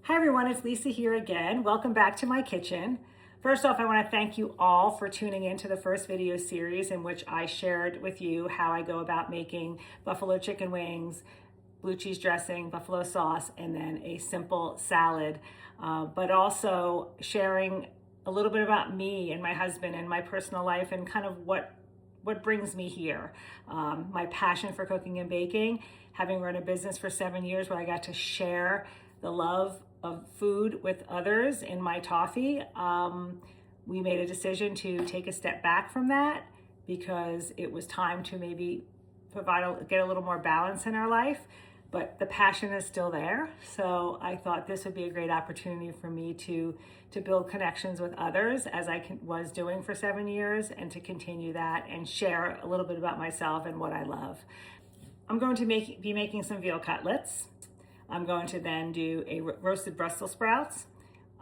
Hi everyone, it's Lisa here again. Welcome back to my kitchen. First off, I want to thank you all for tuning in to the first video series in which I shared with you how I go about making buffalo chicken wings, blue cheese dressing, buffalo sauce, and then a simple salad, but also sharing a little bit about me and my husband and my personal life and kind of what brings me here. My passion for cooking and baking, having run a business for 7 years where I got to share the love of food with others in my toffee. We made a decision to take a step back from that because it was time to maybe get a little more balance in our life, but the passion is still there. So I thought this would be a great opportunity for me to build connections with others as I was doing for 7 years, and to continue that and share a little bit about myself and what I love. I'm going to be making some veal cutlets. I'm going to then do a roasted Brussels sprouts.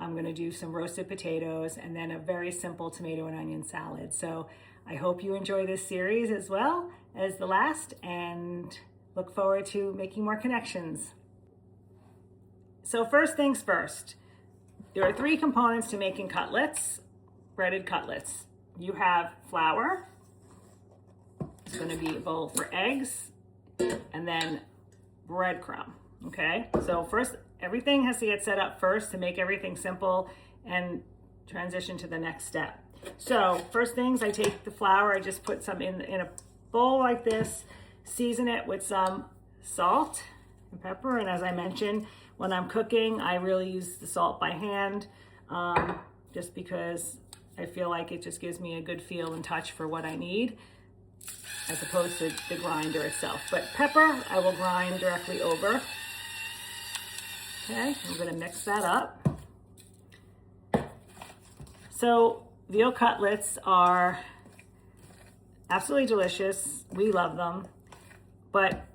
I'm going to do some roasted potatoes, and then a very simple tomato and onion salad. So I hope you enjoy this series as well as the last, and look forward to making more connections. So first things first, there are 3 components to making cutlets, breaded cutlets. You have flour. It's going to be a bowl for eggs, and then breadcrumb. Okay, so first, everything has to get set up first to make everything simple and transition to the next step. So first things, I take the flour, I just put some in a bowl like this, season it with some salt and pepper. And as I mentioned, when I'm cooking, I really use the salt by hand, just because I feel like it just gives me a good feel and touch for what I need, as opposed to the grinder itself. But pepper, I will grind directly over. Okay, I'm going to mix that up. So veal cutlets are absolutely delicious. We love them, but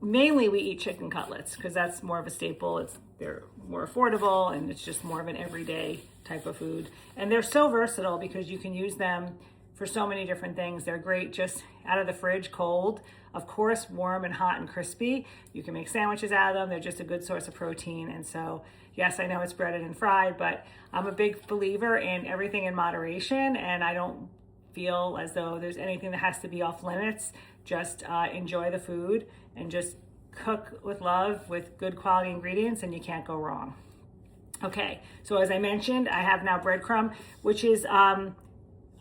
mainly we eat chicken cutlets because that's more of a staple. They're more affordable, and it's just more of an everyday type of food. And they're so versatile because you can use them for so many different things. They're great just out of the fridge, cold. Of course, warm and hot and crispy. You can make sandwiches out of them. They're just a good source of protein. And so, yes, I know it's breaded and fried, but I'm a big believer in everything in moderation, and I don't feel as though there's anything that has to be off limits. Just enjoy the food and just cook with love with good quality ingredients, and you can't go wrong. Okay, so as I mentioned, I have now breadcrumb, which is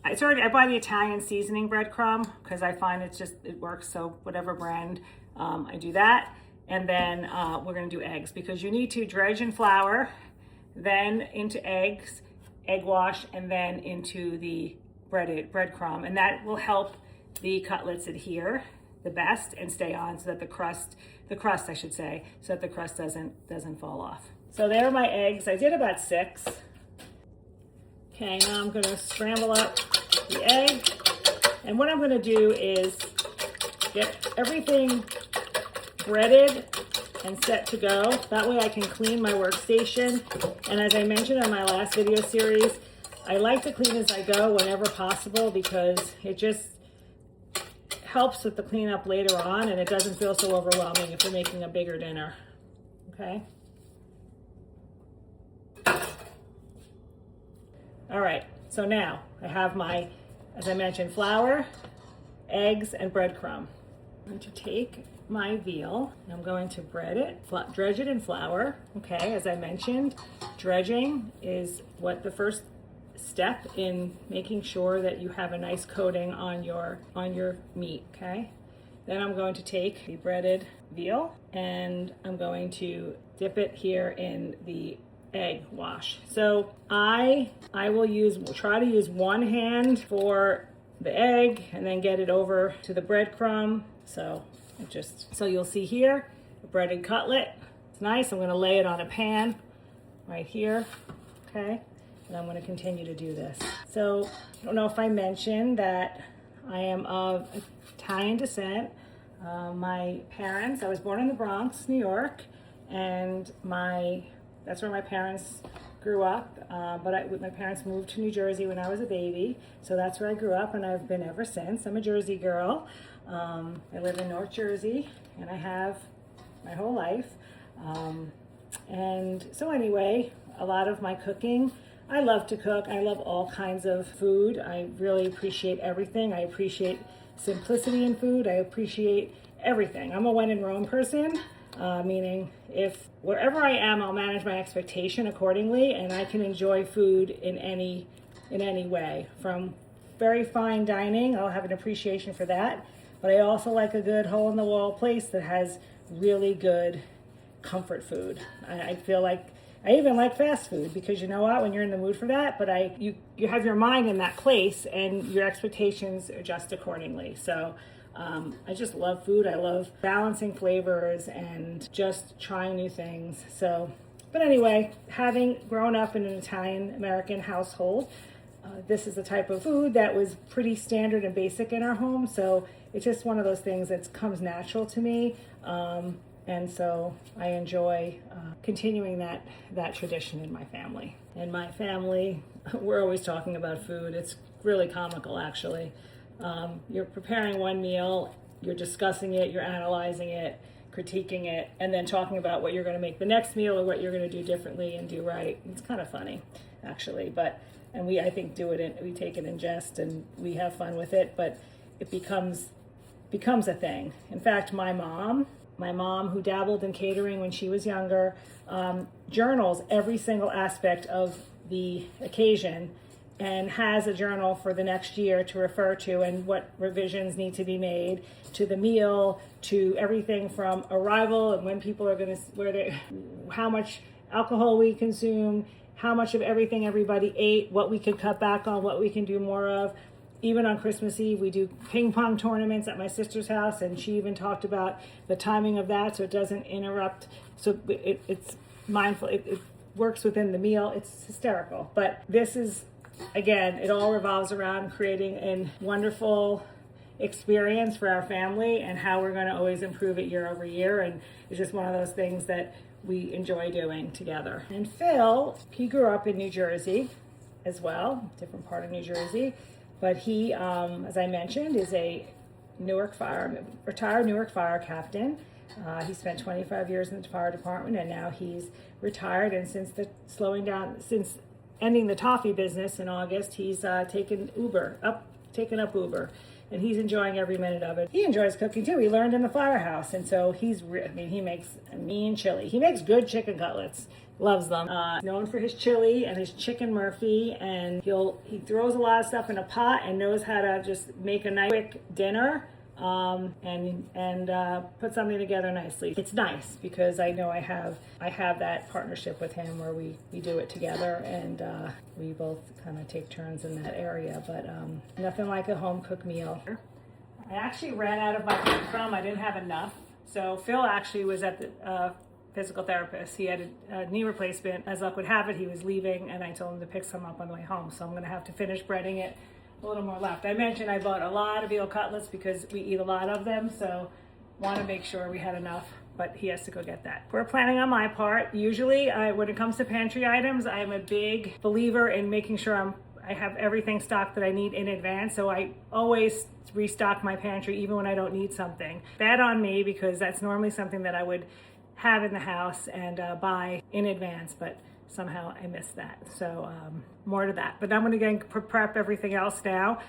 I buy the Italian seasoning breadcrumb because I find it works. So whatever brand, I do that. And then we're going to do eggs, because you need to dredge in flour, then into eggs, egg wash, and then into the breadcrumb. And that will help the cutlets adhere the best and stay on, so that the crust I should say, so that the crust doesn't fall off. So there are my eggs. I did about 6. Okay, now I'm going to scramble up the egg, and what I'm going to do is get everything breaded and set to go. That way I can clean my workstation. And as I mentioned in my last video series, I like to clean as I go whenever possible, because it just helps with the cleanup later on, and it doesn't feel so overwhelming if you're making a bigger dinner. Okay. All right, so now I have my, as I mentioned, flour, eggs, and breadcrumb. I'm going to take my veal, and I'm going to dredge it in flour. Okay, as I mentioned, dredging is the first step in making sure that you have a nice coating on your meat. Okay, then I'm going to take the breaded veal, and I'm going to dip it here in the egg wash. So I will try to use one hand for the egg and then get it over to the breadcrumb. So you'll see here a breaded cutlet. It's nice. I'm going to lay it on a pan right here. Okay, and I'm going to continue to do this. So I don't know if I mentioned that I am of Italian descent. My parents, I was born in the Bronx, New York, and that's where my parents grew up, but my parents moved to New Jersey when I was a baby, so that's where I grew up, and I've been ever since. I'm a Jersey girl. I live in North Jersey, and I have my whole life. And so anyway, a lot of my cooking, I love to cook. I love all kinds of food. I really appreciate everything. I appreciate simplicity in food. I appreciate everything. I'm a when in Rome person, meaning if wherever I am, I'll manage my expectation accordingly, and I can enjoy food in any way. From very fine dining, I'll have an appreciation for that, but I also like a good hole-in-the-wall place that has really good comfort food. I feel like I even like fast food because you know what, when you're in the mood for that, but you have your mind in that place and your expectations adjust accordingly. So I just love food. I love balancing flavors and just trying new things. So, but anyway, having grown up in an Italian American household, this is the type of food that was pretty standard and basic in our home. So it's just one of those things that comes natural to me. And so I enjoy continuing that tradition in my family. In my family, we're always talking about food. It's really comical, actually. You're preparing one meal, you're discussing it, you're analyzing it, critiquing it, and then talking about what you're going to make the next meal or what you're going to do differently and do right. It's kind of funny, actually. And we, I think, we take it in jest and we have fun with it, but it becomes a thing. In fact, my mom, who dabbled in catering when she was younger, journals every single aspect of the occasion and has a journal for the next year to refer to and what revisions need to be made to the meal, to everything from arrival and when people are going to, how much alcohol we consume, how much of everything everybody ate, what we could cut back on, what we can do more of. Even on Christmas Eve, we do ping pong tournaments at my sister's house, and she even talked about the timing of that so it doesn't interrupt. So it's mindful. It works within the meal. It's hysterical. But this is, again, it all revolves around creating a wonderful experience for our family and how we're going to always improve it year over year. And it's just one of those things that we enjoy doing together. And Phil, he grew up in New Jersey as well, different part of New Jersey. But he, as I mentioned, is a retired Newark fire captain. He spent 25 years in the fire department, and now he's retired. And since ending the toffee business in August, he's taken up Uber, and he's enjoying every minute of it. He enjoys cooking too. He learned in the firehouse, and so he makes a mean chili. He makes good chicken cutlets. Loves them. Known for his chili and his chicken Murphy, and he throws a lot of stuff in a pot and knows how to just make a nice quick dinner and put something together nicely. It's nice because I know I have that partnership with him where we do it together, and we both kind of take turns in that area. But nothing like a home cooked meal. I actually ran out of my crumb. I didn't have enough, so Phil actually was at the physical therapist. He had a knee replacement. As luck would have it, he was leaving, and I told him to pick some up on the way home. So I'm going to have to finish breading it. A little more left. I mentioned I bought a lot of veal cutlets because we eat a lot of them, so want to make sure we had enough, but he has to go get that. We're planning on my part. Usually, when it comes to pantry items, I am a big believer in making sure I have everything stocked that I need in advance, so I always restock my pantry even when I don't need something. Bad on me because that's normally something that I would have in the house and buy in advance, but somehow I missed that. So more to that. But I'm going to prep everything else now.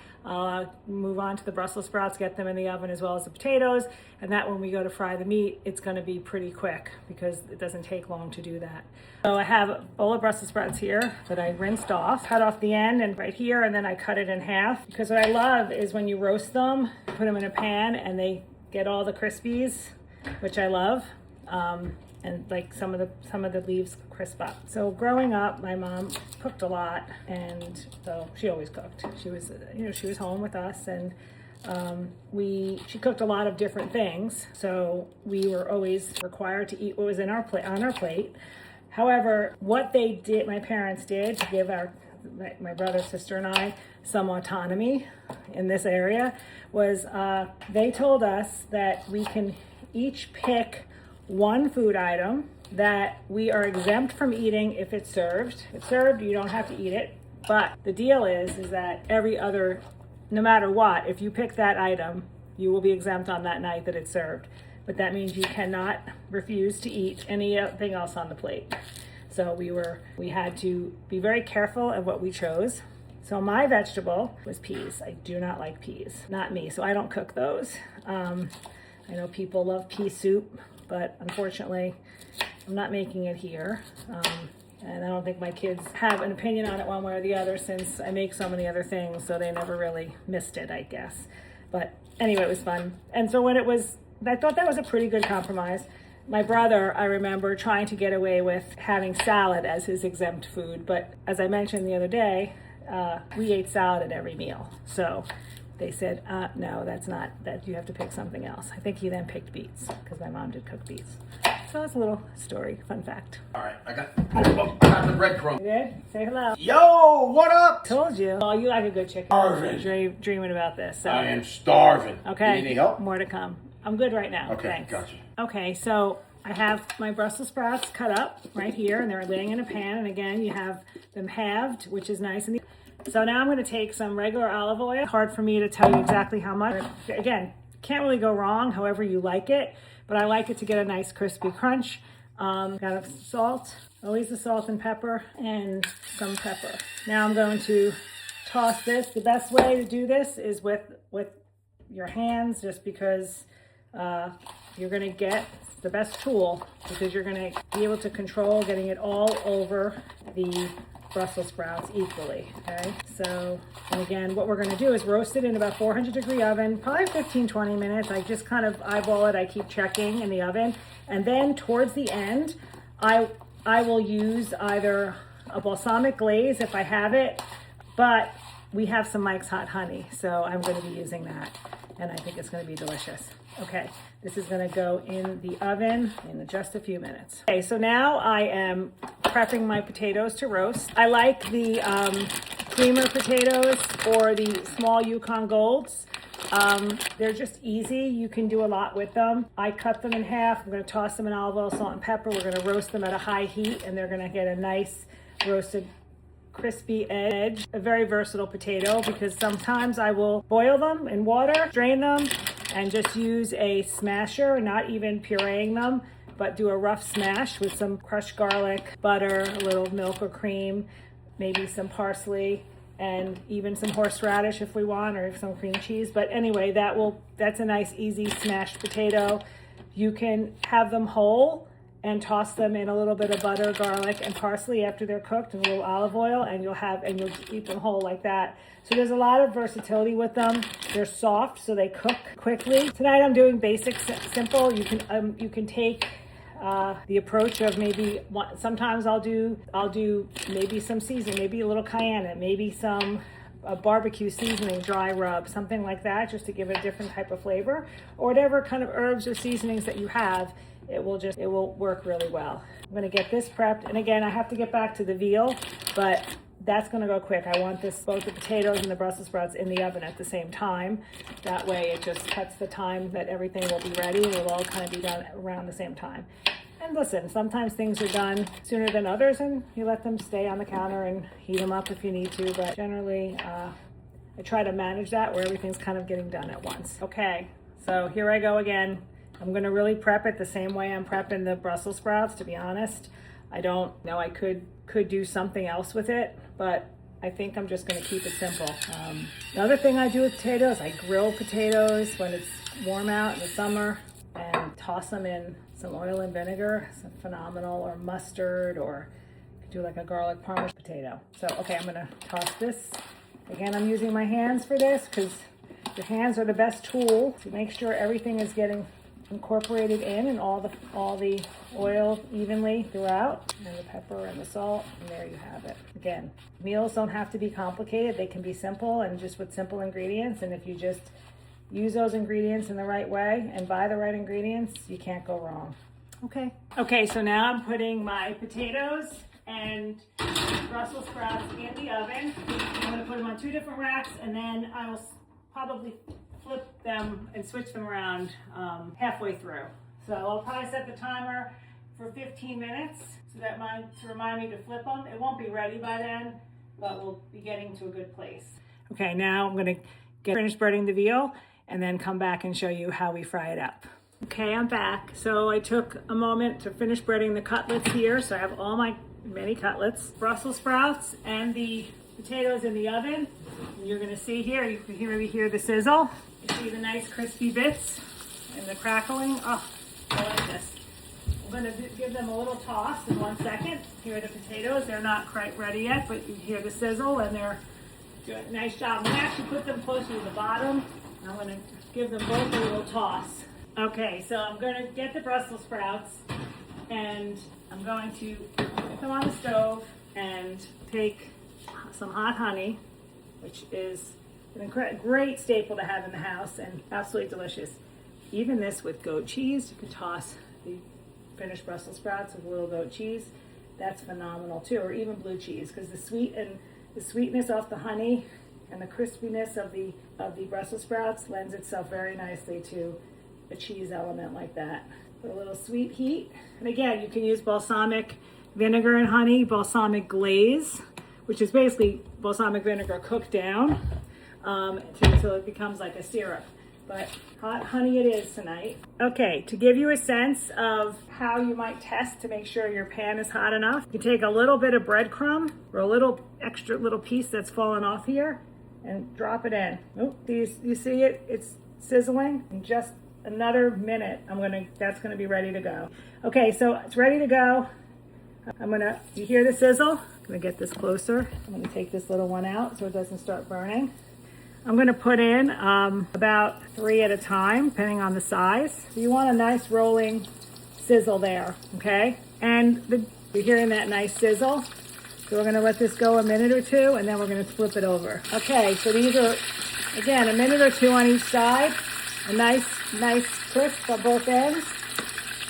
Move on to the Brussels sprouts, get them in the oven as well as the potatoes. And that when we go to fry the meat, it's going to be pretty quick because it doesn't take long to do that. So I have a bowl of Brussels sprouts here that I rinsed off, cut off the end and right here, and then I cut it in half. Because what I love is when you roast them, put them in a pan and they get all the crispies, which I love. And like some of the leaves crisp up. So growing up, my mom cooked a lot, and so she always cooked. She was home with us, and she cooked a lot of different things. So we were always required to eat what was on our plate. However, what my parents did to give my brother, sister, and I some autonomy in this area was they told us that we can each pick one food item that we are exempt from eating if it's served. If it's served, you don't have to eat it. But the deal is that no matter what, if you pick that item, you will be exempt on that night that it's served. but that means you cannot refuse to eat anything else on the plate. So we had to be very careful of what we chose. So my vegetable was peas. I do not like peas, not me, so I don't cook those. I know people love pea soup, but unfortunately, I'm not making it here. And I don't think my kids have an opinion on it one way or the other, since I make so many other things, so they never really missed it, I guess. But anyway, it was fun. And so I thought that was a pretty good compromise. My brother, I remember trying to get away with having salad as his exempt food, but as I mentioned the other day, we ate salad at every meal. So they said, no, that you have to pick something else. I think he then picked beets, because my mom did cook beets. So that's a little story, fun fact. All right, I got the breadcrumb. You did? Say hello. Yo, what up? Told you. Oh, you like a good chicken. Starving. Dreaming about this. So. I am starving. Okay. Need any help? More to come. I'm good right now. Okay, Thanks. gotcha. Okay, so I have my Brussels sprouts cut up right here, and they're laying in a pan. And again, you have them halved, which is nice. So now I'm going to take some regular olive oil. Hard for me to tell you exactly how much. Again, can't really go wrong however you like it, but I like it to get a nice crispy crunch. Got a salt, always the salt and pepper, and some pepper. Now I'm going to toss this. The best way to do this is with your hands, just because you're going to get the best tool, because you're going to be able to control getting it all over the Brussels sprouts equally, okay? So, and again, what we're going to do is roast it in about 400-degree oven, probably 15-20 minutes. I just kind of eyeball it. I keep checking in the oven. And then towards the end, I will use either a balsamic glaze if I have it, but we have some Mike's Hot Honey, so I'm going to be using that, and I think it's going to be delicious. Okay, this is going to go in the oven in just a few minutes. Okay, so now I am prepping my potatoes to roast. I like the creamer potatoes or the small Yukon Golds. They're just easy. You can do a lot with them. I cut them in half. I'm going to toss them in olive oil, salt, and pepper. We're going to roast them at a high heat, and they're going to get a nice roasted crispy edge. A very versatile potato, because sometimes I will boil them in water, drain them, and just use a smasher, not even pureeing them, but do a rough smash with some crushed garlic, butter, a little milk or cream, maybe some parsley, and even some horseradish if we want, or some cream cheese. But anyway, that's a nice easy smashed potato. You can have them whole and toss them in a little bit of butter, garlic, and parsley after they're cooked, and a little olive oil, and you'll eat them whole like that. So there's a lot of versatility with them. They're soft, so they cook quickly. Tonight I'm doing basic, simple. You can take the approach of sometimes I'll do maybe some seasoning, maybe a little cayenne, maybe some barbecue seasoning, dry rub, something like that, just to give it a different type of flavor, or whatever kind of herbs or seasonings that you have. It will work really well. I'm going to get this prepped, and again, I have to get back to the veal, but that's going to go quick. I want both the potatoes and the Brussels sprouts in the oven at the same time. That way it just cuts the time that everything will be ready, and it'll all kind of be done around the same time. And listen, sometimes things are done sooner than others, and you let them stay on the counter and heat them up if you need to, but generally I try to manage that where everything's kind of getting done at once. Okay, so here I go again. I'm going to really prep it the same way I'm prepping the Brussels sprouts, to be honest. I don't know, I could do something else with it, but I think I'm just going to keep it simple. Another thing I do with potatoes, I grill potatoes when it's warm out in the summer and toss them in some oil and vinegar. It's phenomenal, or mustard, or do like a garlic parmesan potato. So, okay, I'm going to toss this. Again, I'm using my hands for this because your hands are the best tool to make sure everything is getting incorporated in, and all the oil evenly throughout, and the pepper and the salt, and there you have it. Again, meals don't have to be complicated. They can be simple, and just with simple ingredients, and if you just use those ingredients in the right way and buy the right ingredients, you can't go wrong. Okay, so now I'm putting my potatoes and Brussels sprouts in the oven. I'm going to put them on 2 different racks, and then I will probably flip them and switch them around halfway through. So I'll probably set the timer for 15 minutes to remind me to flip them. It won't be ready by then, but we'll be getting to a good place. Okay, now I'm going to get finished breading the veal and then come back and show you how we fry it up. Okay, I'm back. So I took a moment to finish breading the cutlets here. So I have all my mini cutlets, Brussels sprouts, and the potatoes in the oven. And you're gonna see here, you can really hear the sizzle. You see the nice crispy bits and the crackling. Oh, I like this. I'm gonna give them a little toss in 1 second. Here are the potatoes. They're not quite ready yet, but you hear the sizzle and they're doing a nice job. I'm gonna actually put them closer to the bottom. I'm gonna give them both a little toss. Okay, so I'm gonna get the Brussels sprouts and I'm going to put them on the stove and take some hot honey, which is a great staple to have in the house and absolutely delicious. Even this with goat cheese, you can toss the finished Brussels sprouts with a little goat cheese. That's phenomenal too, or even blue cheese, because the sweetness off the honey and the crispiness of the Brussels sprouts lends itself very nicely to a cheese element like that. Put a little sweet heat. And again, you can use balsamic vinegar and honey, balsamic glaze, which is basically balsamic vinegar cooked down until it becomes like a syrup. But hot honey it is tonight. Okay, to give you a sense of how you might test to make sure your pan is hot enough, you take a little bit of breadcrumb or a little extra little piece that's fallen off here and drop it in. Oh, you see it? It's sizzling. In just another minute, that's gonna be ready to go. Okay, so it's ready to go. You hear the sizzle? I'm gonna get this closer. I'm gonna take this little one out so it doesn't start burning. I'm gonna put in about 3 at a time, depending on the size. So you want a nice rolling sizzle there, okay? And you're hearing that nice sizzle. So we're gonna let this go a minute or two and then we're gonna flip it over. Okay, so these are, again, a minute or two on each side. A nice crisp on both ends.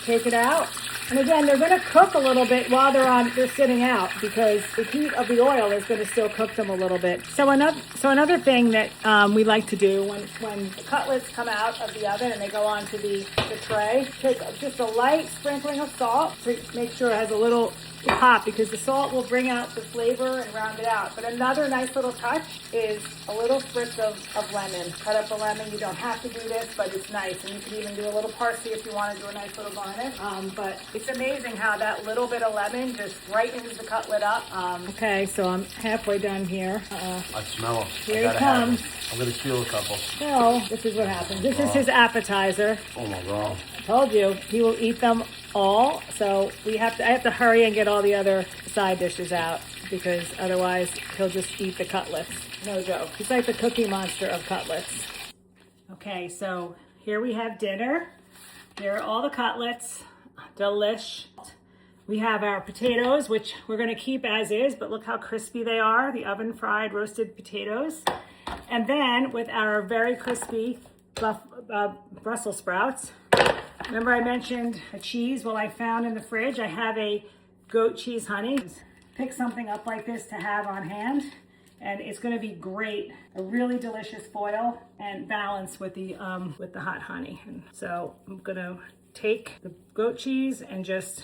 Take it out. And again, they're gonna cook a little bit while they're sitting out because the heat of the oil is gonna still cook them a little bit. So another thing that we like to do when the cutlets come out of the oven and they go onto the tray, take just a light sprinkling of salt to make sure it has a little pop, because the salt will bring out the flavor and round it out. But another nice little touch is a little spritz of lemon. Cut up a lemon. You don't have to do this, but it's nice. And you can even do a little parsley if you want to do a nice little garnish. But it's amazing how that little bit of lemon just brightens the cutlet up. Okay, so I'm halfway done here. I smell them. Here he comes. I'm gonna steal a couple. So this is what happens. This is his appetizer. Oh my God. I told you he will eat them all, so I have to hurry and get all the other side dishes out because otherwise he'll just eat the cutlets. No joke. He's like the Cookie Monster of cutlets. Okay, so here we have dinner. Here are all the cutlets. Delish. We have our potatoes, which we're going to keep as is, but look how crispy they are. The oven fried roasted potatoes. And then with our very crispy Brussels sprouts. Remember I mentioned a cheese? Well, I found in the fridge, I have a goat cheese honey. Pick something up like this to have on hand, and it's gonna be great. A really delicious foil and balance with the hot honey. And so I'm gonna take the goat cheese and just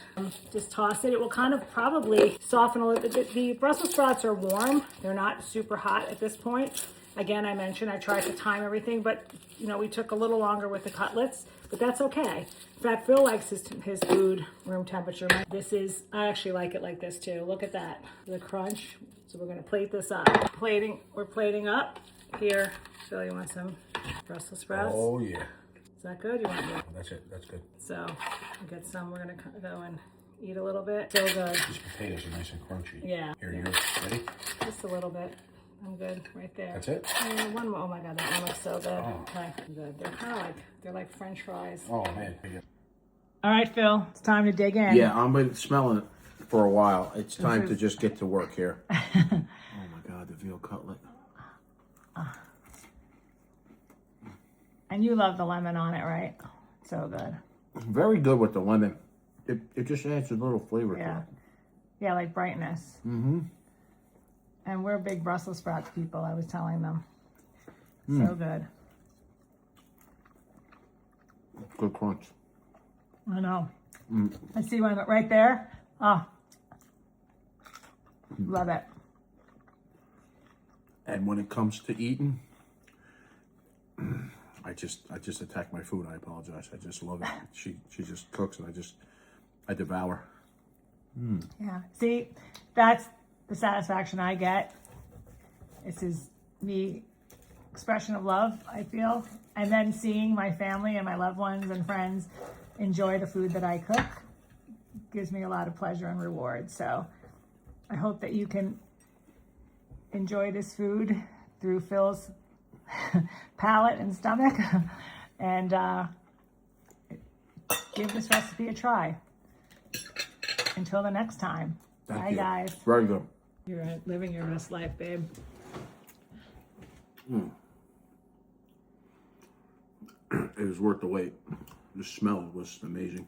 toss it. It will kind of probably soften a little bit. The Brussels sprouts are warm. They're not super hot at this point. Again, I mentioned I tried to time everything, but we took a little longer with the cutlets, but that's okay. In fact, Phil likes his food room temperature. I actually like it like this too. Look at that, the crunch. So we're gonna plate this up. We're plating up. Here, Phil, you want some Brussels sprouts? Oh yeah. Is that good? You want more? That's it. That's good. So we'll get some. We're gonna go and eat a little bit. So good. These potatoes are nice and crunchy. Yeah. Here, you're ready? Just a little bit. I'm good right there. That's it? One more. Oh my God, that one looks so good. Oh. Okay, good. They're like French fries. Oh man. All right, Phil, it's time to dig in. Yeah, I've been smelling it for a while. It's time to just get to work here. Oh my God, the veal cutlet. And you love the lemon on it, right? So good. Very good with the lemon. It just adds a little flavor to Yeah. it. Yeah, like brightness. Mm-hmm. And we're big Brussels sprouts people, I was telling them. So good. Good crunch. I know. I see one right there. Oh. Love it. And when it comes to eating, I just attack my food. I apologize. I just love it. She just cooks and I devour. Yeah. See, that's the satisfaction I get. This is the expression of love, I feel. And then seeing my family and my loved ones and friends enjoy the food that I cook gives me a lot of pleasure and reward. So I hope that you can enjoy this food through Phil's palate and stomach and give this recipe a try. Until the next time. Thank Bye, you. guys. Very good. You're living your best life, babe. It was worth the wait. The smell was amazing.